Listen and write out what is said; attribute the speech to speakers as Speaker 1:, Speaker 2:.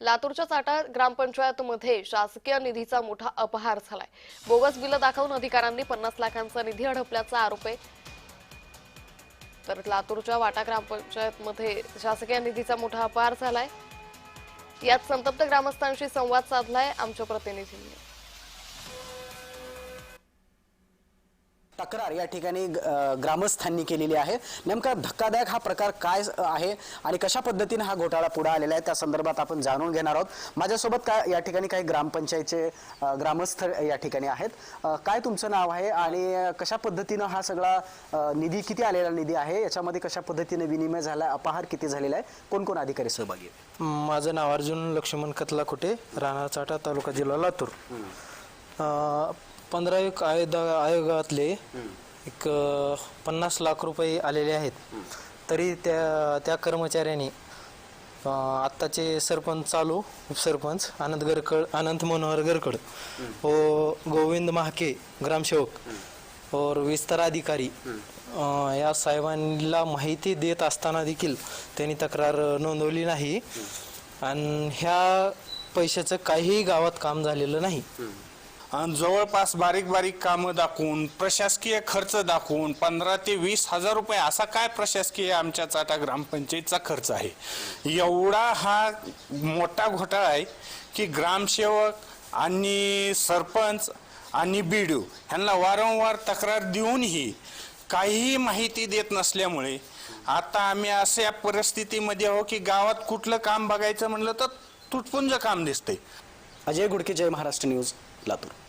Speaker 1: लातूरच्या चाटा ग्रामपंचायतमध्ये शासकीय निधीचा मोठा अपहार झालाय। बोगस बिल दाखवून अधिकाऱ्यांनी 50 लाखांचा निधी हडपल्याचा आरोप आहे। तर लातूरच्या वाटा ग्रामपंचायतमध्ये शासकीय निधीचा मोठा अपहार झालाय। यात संतप्त ग्रामस्थांशी संवाद साधलाय आमच्या प्रतिनिधींनी।
Speaker 2: तक्रार या ठिकाणी ग्रामस्थांनी केलेली आहे। नेमका धक्कादायक हा प्रकार काय आहे आणि कशा पद्धतीने हा घोटाळा पुढे आलेला आहे त्या संदर्भात आपण जाणून घेणार आहोत। माझ्यासोबत या ठिकाणी काही ग्रामपंचायतचे ग्रामस्थ या ठिकाणी आहेत। काय तुमचं नाव आहे आणि कशा पद्धतीने हा सगळा निधी किती आलेला निधी आहे, याच्यामध्ये कशा पद्धतीने विनिमय झाला, अपहार किती झालेला आहे, कोण कोण अधिकारी सहभागी आहेत?
Speaker 3: माझं नाव अर्जुन लक्ष्मण कतलाकुटे, राहणार चाटा, तालुका जिल्हा लातूर। 15 आयोगातले एक 50 लाख रुपये आलेले आहेत। तरी त्या कर्मचाऱ्यांनी आत्ताचे सरपंच चालू उपसरपंच अनंत मनोहर गरकड व गोविंद महाके ग्रामसेवक और विस्तार अधिकारी या साहेबांना माहिती देत असताना देखील त्यांनी तक्रार नोंदवली नाही आणि ह्या पैशाचं काहीही गावात काम झालेलं नाही।
Speaker 4: आणि जवळपास बारीक बारीक कामं दाखवून प्रशासकीय खर्च दाखवून 15 ते 20 हजार रुपये असा काय प्रशासकीय आमच्या चाटा ग्रामपंचायतचा खर्च आहे। एवढा हा मोठा घोटाळा आहे की ग्रामसेवक आणि सरपंच आणि बीडीओ ह्यांना वारंवार तक्रार देऊनही काहीही माहिती देत नसल्यामुळे आता आम्ही अशा परिस्थितीमध्ये आहो की गावात कुठलं काम बघायचं म्हणलं तर तुटपुंज काम दिसतंय।
Speaker 2: अजय गुडके, जय महाराष्ट्र न्यूज, लातूर।